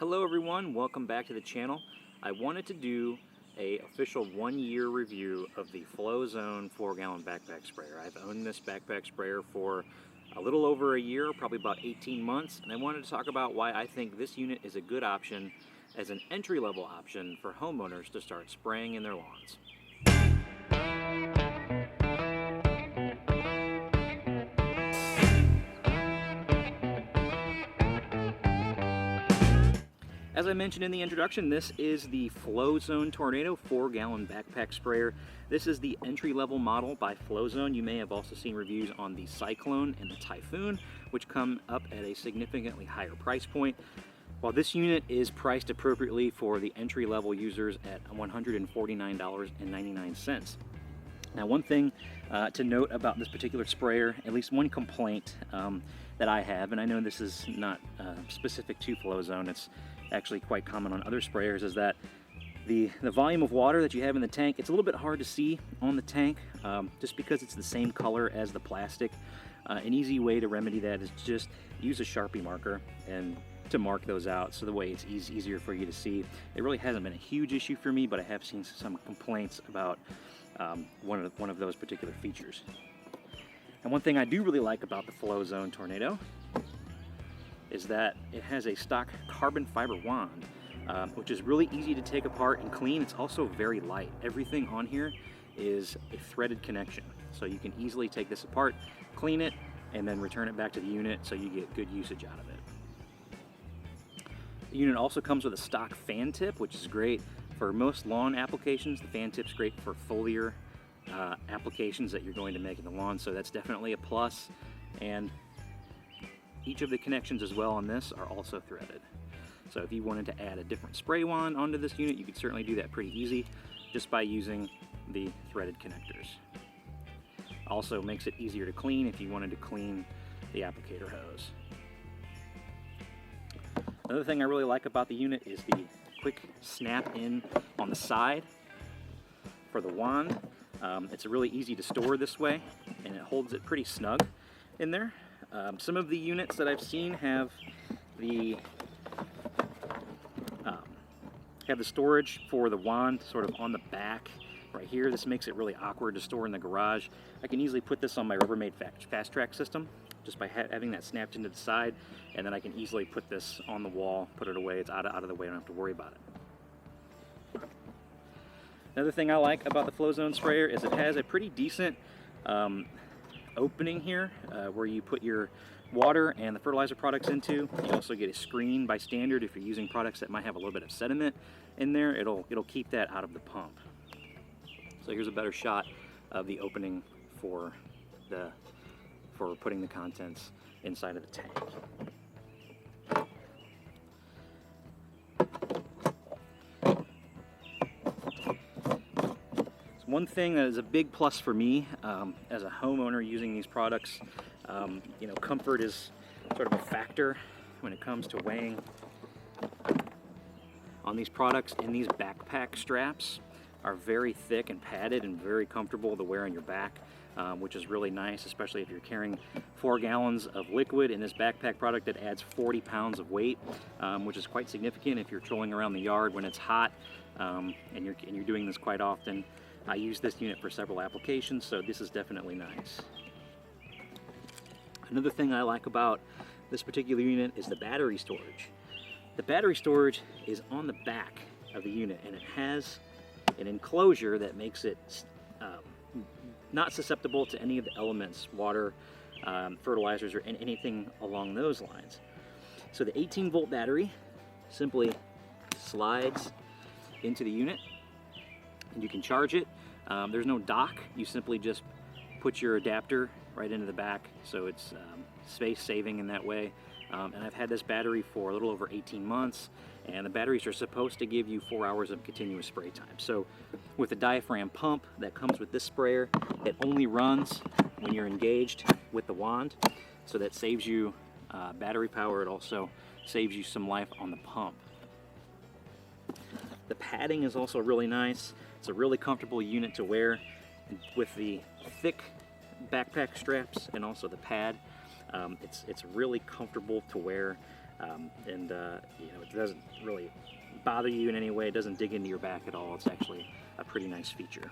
Hello everyone, welcome back to the channel. I wanted to do a official 1-year review of the FlowZone 4-gallon backpack sprayer. I've owned this backpack sprayer for a little over a year, probably about 18 months, and I wanted to talk about why I think this unit is a good option as an entry-level option for homeowners to start spraying in their lawns. As I mentioned in the introduction, this is the FlowZone Tornado 4-gallon backpack sprayer. This is the entry-level model by FlowZone. You may have also seen reviews on the Cyclone and the Typhoon, which come up at a significantly higher price point. While this unit is priced appropriately for the entry-level users at $149.99. Now, one thing to note about this particular sprayer, at least one complaint that I have, and I know this is not specific to FlowZone, it's actually quite common on other sprayers, is that the volume of water that you have in the tank, it's a little bit hard to see on the tank just because it's the same color as the plastic. An easy way to remedy that is just use a Sharpie marker and to mark those out so the way it's easier for you to see. It really hasn't been a huge issue for me, but I have seen some complaints about one of those particular features. And one thing I do really like about the FlowZone Tornado is that it has a stock carbon fiber wand, which is really easy to take apart and clean. It's also very light. Everything on here is a threaded connection, so you can easily take this apart, clean it, and then return it back to the unit so you get good usage out of it. The unit also comes with a stock fan tip, which is great for most lawn applications. The fan tip's great for foliar applications that you're going to make in the lawn, so that's definitely a plus. And each of the connections as well on this are also threaded. So if you wanted to add a different spray wand onto this unit, you could certainly do that pretty easy just by using the threaded connectors. Also makes it easier to clean if you wanted to clean the applicator hose. Another thing I really like about the unit is the quick snap in on the side for the wand. It's really easy to store this way, and it holds it pretty snug in there. Some of the units that I've seen have the storage for the wand sort of on the back right here. This makes it really awkward to store in the garage. I can easily put this on my Rubbermaid fast track system just by having that snapped into the side, and then I can easily put this on the wall, put it away. It's out of the way. I don't have to worry about it. Another thing I like about the FlowZone sprayer is it has a pretty decent opening here where you put your water and the fertilizer products into. You also get a screen by standard if you're using products that might have a little bit of sediment in there. It'll keep that out of the pump. So here's a better shot of the opening for putting the contents inside of the tank. One thing that is a big plus for me as a homeowner using these products, you know, comfort is sort of a factor when it comes to weighing on these products. And these backpack straps are very thick and padded and very comfortable to wear on your back, which is really nice, especially if you're carrying 4 gallons of liquid in this backpack product that adds 40 pounds of weight, which is quite significant if you're trolling around the yard when it's hot, and you're doing this quite often. I use this unit for several applications, so this is definitely nice. Another thing I like about this particular unit is the battery storage. The battery storage is on the back of the unit, and it has an enclosure that makes it not susceptible to any of the elements, water, fertilizers, or anything along those lines. So the 18-volt battery simply slides into the unit, and you can charge it. There's no dock. You simply just put your adapter right into the back, so it's space saving in that way. And I've had this battery for a little over 18 months, and the batteries are supposed to give you 4 hours of continuous spray time. So with the diaphragm pump that comes with this sprayer, it only runs when you're engaged with the wand, so that saves you battery power. It also saves you some life on the pump. The padding is also really nice. It's a really comfortable unit to wear with the thick backpack straps and also the pad. It's really comfortable to wear. It doesn't really bother you in any way. It doesn't dig into your back at all. It's actually a pretty nice feature.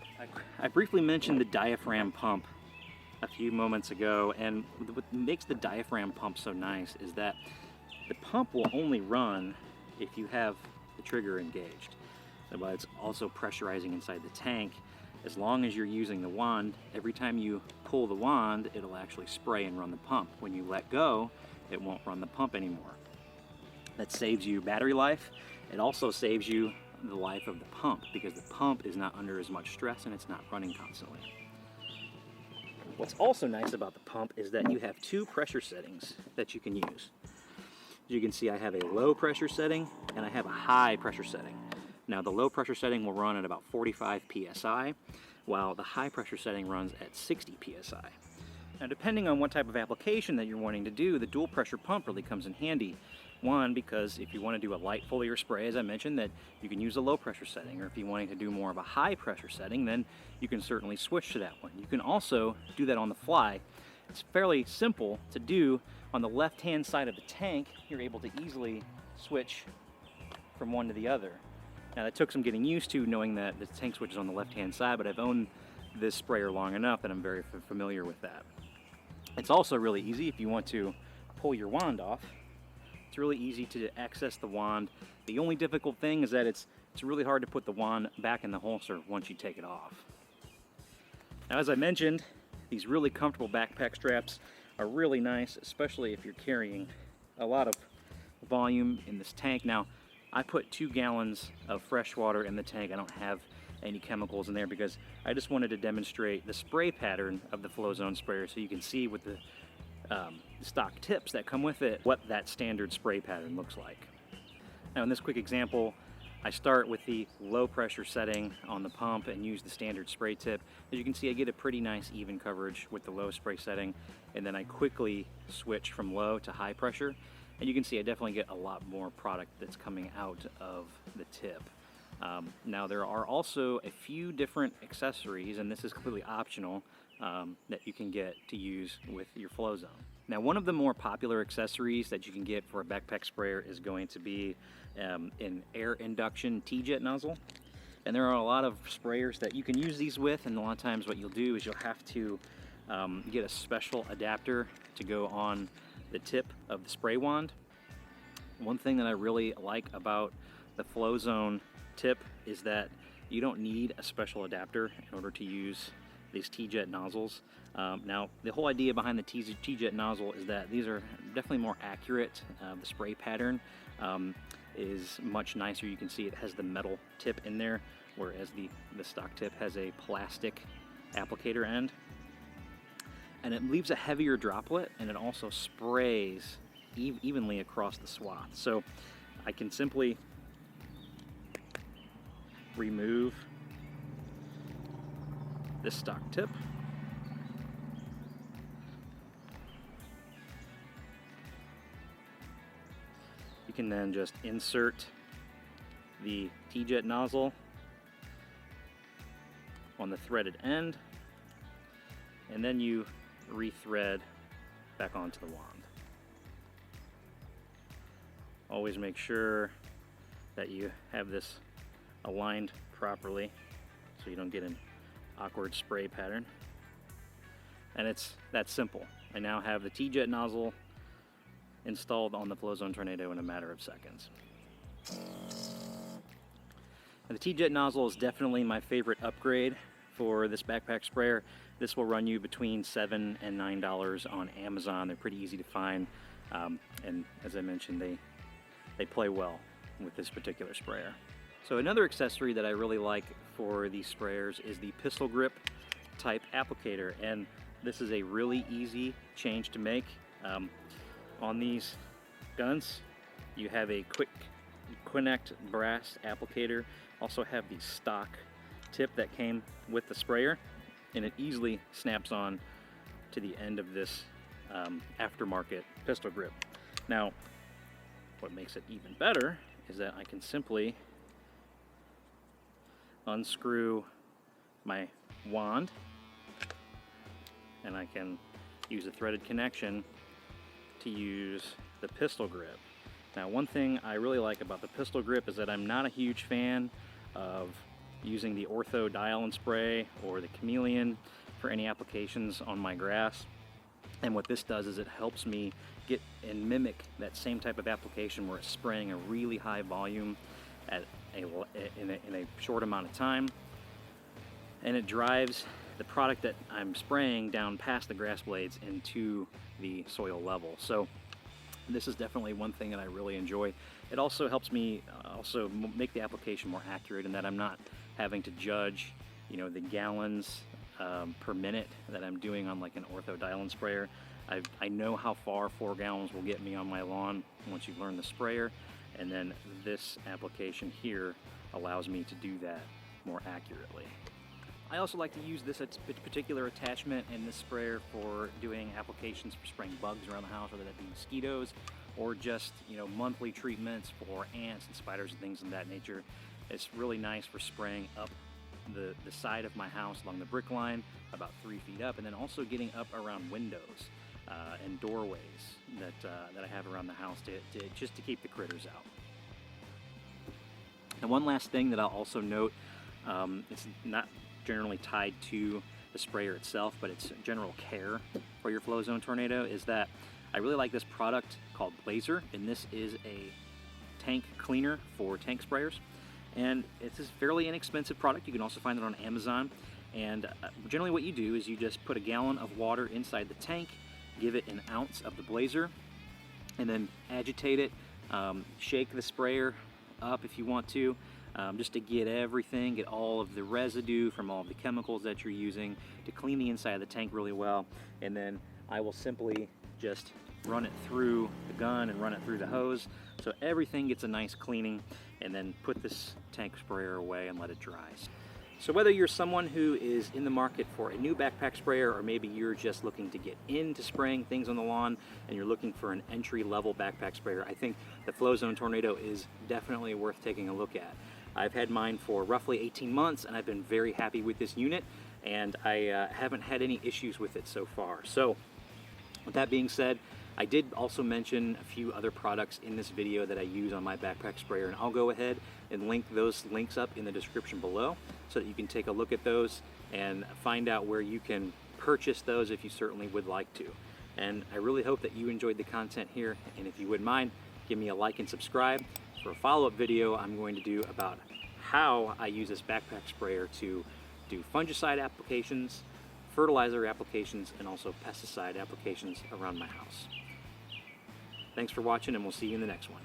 I briefly mentioned the diaphragm pump a few moments ago, and what makes the diaphragm pump so nice is that the pump will only run if you have the trigger engaged. But it's also pressurizing inside the tank. As long as you're using the wand, every time you pull the wand, it'll actually spray and run the pump. When you let go, it won't run the pump anymore. That saves you battery life. It also saves you the life of the pump because the pump is not under as much stress and it's not running constantly. What's also nice about the pump is that you have two pressure settings that you can use. As you can see, I have a low pressure setting and I have a high pressure setting. Now the low pressure setting will run at about 45 psi, while the high pressure setting runs at 60 psi. Now depending on what type of application that you're wanting to do, the dual pressure pump really comes in handy. One, because if you want to do a light foliar spray, as I mentioned, that you can use a low pressure setting, or if you're wanting to do more of a high pressure setting, then you can certainly switch to that one. You can also do that on the fly. It's fairly simple to do. On the left-hand side of the tank, you're able to easily switch from one to the other. Now that took some getting used to, knowing that the tank switch is on the left-hand side, but I've owned this sprayer long enough that I'm very familiar with that. It's also really easy if you want to pull your wand off. It's really easy to access the wand. The only difficult thing is that it's really hard to put the wand back in the holster once you take it off. Now, as I mentioned, these really comfortable backpack straps are really nice, especially if you're carrying a lot of volume in this tank. Now, I put 2 gallons of fresh water in the tank. I don't have any chemicals in there because I just wanted to demonstrate the spray pattern of the FlowZone sprayer so you can see with the stock tips that come with it what that standard spray pattern looks like. Now in this quick example, I start with the low pressure setting on the pump and use the standard spray tip. As you can see, I get a pretty nice even coverage with the low spray setting, and then I quickly switch from low to high pressure, and you can see I definitely get a lot more product that's coming out of the tip. Now there are also a few different accessories, and this is completely optional, that you can get to use with your FlowZone. Now one of the more popular accessories that you can get for a backpack sprayer is going to be an air induction Jet nozzle. And there are a lot of sprayers that you can use these with, and a lot of times what you'll do is you'll have to get a special adapter to go on the tip of the spray wand. One thing that I really like about the FlowZone tip is that you don't need a special adapter in order to use these Jet nozzles. Now the whole idea behind the Jet nozzle is that these are definitely more accurate. The spray pattern is much nicer. You can see it has the metal tip in there, whereas the stock tip has a plastic applicator end. And it leaves a heavier droplet, and it also sprays evenly across the swath. So I can simply remove this stock tip. You can then just insert the Jet nozzle on the threaded end, and then you rethread back onto the wand. Always make sure that you have this aligned properly so you don't get an awkward spray pattern. And it's that simple. I now have the Jet nozzle installed on the FlowZone Tornado in a matter of seconds. And the Jet nozzle is definitely my favorite upgrade for this backpack sprayer. This will run you between $7 and $9 on Amazon. They're pretty easy to find, and as I mentioned, they play well with this particular sprayer. So another accessory that I really like for these sprayers is the pistol grip type applicator, and this is a really easy change to make. On these guns, you have a quick connect brass applicator. Also have the stock tip that came with the sprayer, and it easily snaps on to the end of this aftermarket pistol grip. Now, what makes it even better is that I can simply unscrew my wand, and I can use a threaded connection to use the pistol grip. Now, one thing I really like about the pistol grip is that I'm not a huge fan of using the Ortho dial and spray or the Chameleon for any applications on my grass. And what this does is it helps me get and mimic that same type of application where it's spraying a really high volume at in a short amount of time, and it drives the product that I'm spraying down past the grass blades into the soil level. So this is definitely one thing that I really enjoy. It also helps me also make the application more accurate in that I'm not having to judge, you know, the gallons per minute that I'm doing on like an Ortho dial-in sprayer. I know how far 4 gallons will get me on my lawn once you've learned the sprayer, and then this application here allows me to do that more accurately. I also like to use this particular attachment in this sprayer for doing applications for spraying bugs around the house, whether that be mosquitoes or just, you know, monthly treatments for ants and spiders and things of that nature. It's really nice for spraying up the side of my house along the brick line about 3 feet up, and then also getting up around windows and doorways that I have around the house just to keep the critters out. And one last thing that I'll also note, it's not generally tied to the sprayer itself, but it's general care for your FlowZone Tornado, is that I really like this product called Blazer, and this is a tank cleaner for tank sprayers. And it's a fairly inexpensive product. You can also find it on Amazon. And generally what you do is you just put a gallon of water inside the tank, give it an ounce of the Blazer, and then agitate it, shake the sprayer up if you want to, just to get everything, get all of the residue from all of the chemicals that you're using to clean the inside of the tank really well. And then I will simply just run it through the gun and run it through the hose so everything gets a nice cleaning, and then put this tank sprayer away and let it dry. So whether you're someone who is in the market for a new backpack sprayer, or maybe you're just looking to get into spraying things on the lawn and you're looking for an entry-level backpack sprayer, I think the FlowZone Tornado is definitely worth taking a look at. I've had mine for roughly 18 months and I've been very happy with this unit, and I haven't had any issues with it so far. So with that being said, I did also mention a few other products in this video that I use on my backpack sprayer, and I'll go ahead and link those links up in the description below so that you can take a look at those and find out where you can purchase those if you certainly would like to. And I really hope that you enjoyed the content here, and if you wouldn't mind, give me a like and subscribe. For a follow-up video I'm going to do about how I use this backpack sprayer to do fungicide applications, fertilizer applications, and also pesticide applications around my house. Thanks for watching, and we'll see you in the next one.